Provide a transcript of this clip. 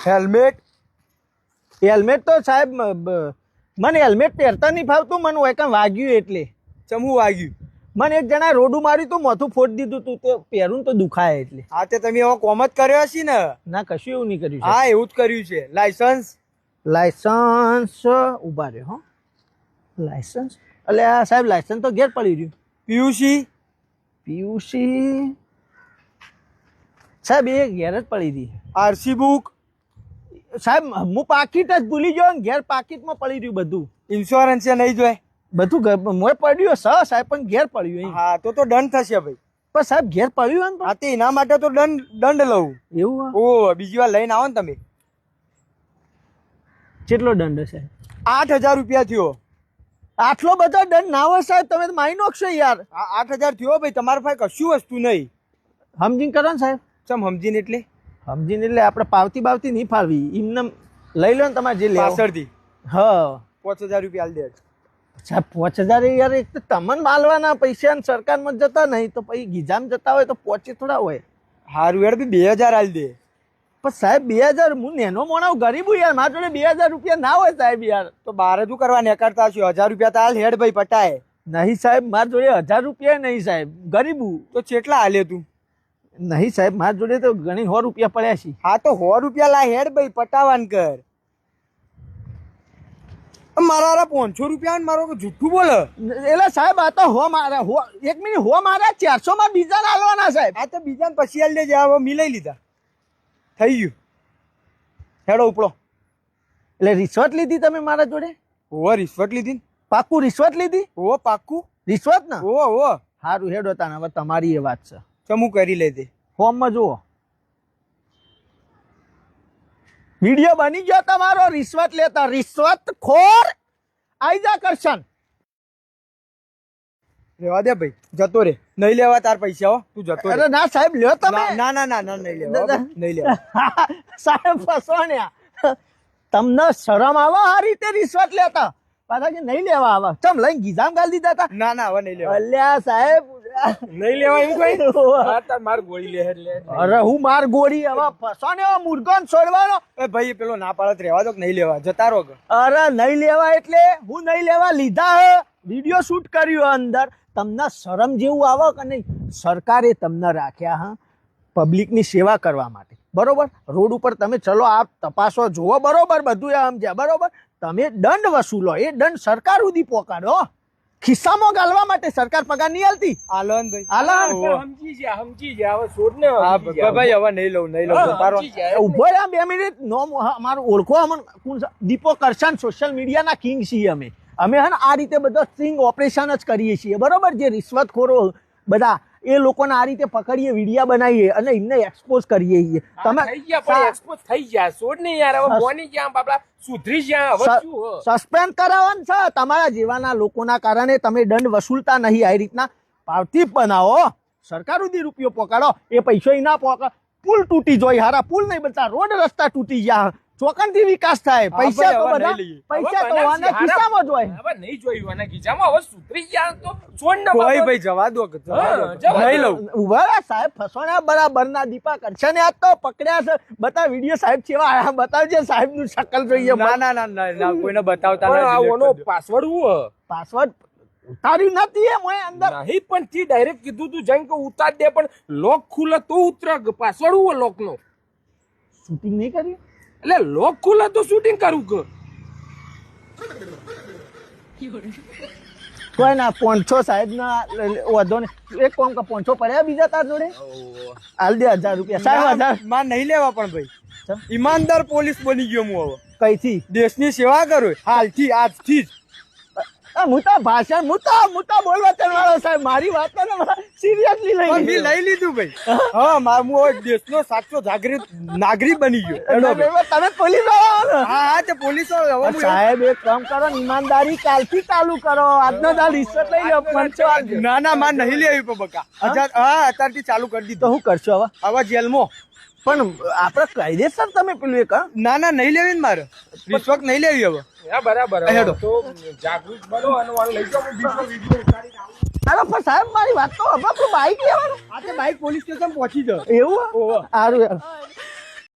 Helmet helmet તો સાહેબ મને હેલ્મેટ પહેરતા નહીં ફાવતું, મને હોય કાં વાગ્યું એટલે. ચમું વાગ્યું? મને એક જણા રોડું માર્યું તું, માથું ફોડી દીધું તું, તો પહેરું તો દુખાય એટલે. હા તે તમે એવો કોમ જ કર્યો હશે ને? ના, કશું એવું નહીં કર્યું. હા એવું જ કર્યું છે. લાયસન્સ ઉભા રહ્યો. હો લાયસન્સ, એટલે આ સાહેબ લાયસન્સ તો ઘેર પડી રહ્યું. પીયુસી સાહેબ એ ઘેર જ પડી હતી. આરસી બુક સાહેબ હું પાકીટ જ ભૂલી ગયો ને, ઘેર પાકીટમાં પડી રહ્યું બધું. ઇન્સ્યોરન્સ છે નહીં જોય? બધું મોય પડ્યું સાહેબ, પણ ઘેર પડ્યું. હા તો દંડ થશે ભાઈ. પણ સાહેબ ઘેર પડ્યું ને. હા તે એના માટે તો દંડ લઉં. એવું? ઓ બીજી વાર લઈને આવો ને તમે. કેટલો દંડ છે? 8,000 રૂપિયા થયો. આટલો બધો દંડ ના હોય સાહેબ, તમે તો મારી નાખશો યાર. 8,000 થયો ભાઈ, તમારા પાસે કશું વસ્તુ નહીં. સમજીને કરો ને સાહેબ. ચમ સમજીને એટલે? સમજીને એટલે આપણે પાવતી બાવતી નહીં ફાળવી, એમને લઈ લો ને તમારે જે લેવા પાછળથી. હા 5,000 રૂપિયા આલી દે સાહેબ. 5,000 યાર, એક તો તમને માલવાના પૈસા ને સરકારમાં જતા નહીં, તો પછી ગીજામાં જતા હોય તો પહોંચે થોડા હોય. હારું યાર 2,000 આલી દે. પણ સાહેબ 2,000, હું નેનો મોણાવ ગરીબું યાર, મારા જોડે 2,000 રૂપિયા ના હોય સાહેબ યાર. તો બારે તું કરવા નીકળતા હશો? 1,000 રૂપિયા તો હાલ હેડ ભાઈ પટાય. નહીં સાહેબ, મારા જોડે 1,000 રૂપિયા નહીં સાહેબ, ગરીબું. તો કેટલા હાલે તું? નહીં સાહેબ, મારા જોડે તો ઘણી 100 રૂપિયા પડ્યા છે. હા તો 100 રૂપિયા લા હેડ ભાઈ પટાવાન કર. મારા 500 રૂપિયા મારો જુઠ્ઠું બોલે. એટલે સાહેબ આ તો હો મારા, એક મિનિટ, હો મારા 400 માં બીજા હાલવાના સાહેબ. આ તો બીજા પછી હાલ દેજે. હવે મિલાઈ લીધા, થઈ ગયું. હેડો ઉપડો. એટલે રિશ્વત લીધી તમે મારા જોડે? ઓવો રિશ્વત લીધી. પાક્કું રિશ્વત લીધી? ઓવો પાક્કું રિશ્વત ને? ઓવો. સારું હેડો તાને, હવે તમારી એ વાત છે. ચમું કરી લેજે. ફોર્મમાં જુઓ, વિડીયો બની ગયો તમારો રિશ્વત લેતા. રિશ્વત ખોર આઈજા કરશન. રેવા દે ભાઈ, જતો રે. નહીં લેવા તાર પૈસા. હો તું જતો રે. અરે ના સાહેબ, લ્યો તમે. ના ના ના ના નહીં લેવા, નહીં લેવા. સાહેબ ફસવાણ્યા. તમને શરમ આવે આ રીતે રિશ્વત લેતા? પાછા કે નહીં લેવા આવા, ચમ લઈને ગીધામ ગાલી દીધા હતા? ના ના હવે નહીં લેવા. અલ્યા સાહેબ નહીં લેવા એમ કોઈ? માર ગોળી લે. અરે હું માર ગોળી, હવે ફસવાણ્યો મુર્ગોન છોડવાનો. એ ભાઈ પેલો ના પાડત રહેવા દો કે નહીં લેવા, જતા રહો. અરે નહીં લેવા એટલે હું નહીં લેવા લીધા હે, વિડીયો શૂટ કર્યું અંદર. તમને શરમ જેવું આવે કે નહીં? સરકારે તમને રાખ્યા હા પબ્લિકની સેવા કરવા માટે, બરોબર? રોડ ઉપર તમે ચલો, આપ તપાસો, જુઓ, બરોબર? બધું સમજ્યા, બરોબર? તમે દંડ વસૂલો, એ દંડ સરકાર સુધી પહોંચાડો. ખિસ્સામાં ગાલવા માટે સરકાર પગાર નહીં આલતી. આલન ભાઈ આલન સમજી ગયા. હવે છોડ ને ભાઈ, હવે નહીં લઉં. ઉભો રહ્યા 2 મિનિટ. નો અમારું ઓળખો, અમને દીપો કરશન, સોશિયલ મીડિયાના કિંગ છીએ અમે. અમે હે ને આ રીતે બધા સ્ટ્રિંગ ઓપરેશન જ કરીએ છીએ, બરોબર? જે રિશ્વતખોરો બધા એ લોકોને આ રીતે પકડીએ, વિડીયા બનાવીએ અને એમને એક્સપોઝ કરીએ છીએ. તમે એક્સપોઝ થઈ ગયા, છોડ ને યાર. હવે બોની ગયા બાપડા, સુધરી ગયા. હવે શું સસ્પેન્ડ કરાવવાનું છે તમારા જેવાના લોકોના કારણે. તમે દંડ વસૂલતા નહીં, આ રીતના પાવતી બનાવો, સરકાર સુધી રૂપિયો પકડો. એ પૈસો ના પકડ, પુલ તૂટી જોઈ, હારા પુલ નહીં બનતા, રોડ રસ્તા તૂટી ગયા, ચોકનથી વિકાસ થાય. પૈસા તો બધા, પૈસા તો આના ખિસ્સામાં જ હોય. હવે નહીં જોયું આના ખિસ્સામાં. હવે સુધરી ગયા તો છોડ ને કોઈ ભાઈ જવા દો. નહીં લઉં. ઉભા સાહેબ, ફસવાના બરાબર ના. દીપા કરશે ને આજ તો પકડ્યા છે. બતા વિડીયો સાહેબ કેવા આયા, બતાવજે સાહેબ નું શકલ જોઈએ. ના ના ના ના, કોઈને બતાવતા નથી. પાસવર્ડ હું પાસવર્ડ ઉતાર્યું નથી એમ હોય અંદર નહીં, પણ થી ડાયરેક્ટ કીધું તું જઈને કે ઉતાર દે, પણ લોક ખુલે તો ઉતરે. પાસવર્ડ હું લોક નો શૂટિંગ નહીં કર્યું એટલે લોક ખુલે તો શૂટિંગ કરું કે કોઈ ના. 500 સાહેબ ના વધો ને. એક કામ કે 500 પડ્યા બીજા તાર જોડે હાલ દે 1,000 રૂપિયા. સાહેબ 1,000 માં નહીં લેવા. પણ ભાઈ ઈમાનદાર પોલીસ બની ગયો હું. હવે કઈથી દેશની સેવા કરું હાલથી, આજથી જ. મુતા ભાષણ મુતા બોલવા ચાલવાળો સાહેબ, મારી વાત સિરિયસલી લઈ લીધું ભાઈ. હા હું દેશનો સાચો જાગૃત નાગરિક બની ગયો. તમે પોલીસ વાળા? હા તે પોલીસ સાહેબ એક કામ કરો, ઈમાનદારી કાલથી ચાલુ કરો. આજનો દાલ રિશ્વત લઈ લો 500. ના ના માં નહીં લેવી બકા. હા અત્યારથી ચાલુ કરી દીધું. તો શું કરશો હવે? હવે જેલમાં. પણ આપડે કાયદેસર તમે પેલું એક ના ના નહીં લેવી ને મારે. રિશ્વત નહીં લેવી હવે. બરાબર. તો જાગૃત બનો અને લઈ જાઓ બીજો વિડીયો ઉતારી. અરે પણ સાહેબ મારી વાત તો હવે આપણું બાઈક લેવાનું. આ તે બાઈક પોલીસ સ્ટેશન પહોંચી જાવ. એવું સારું.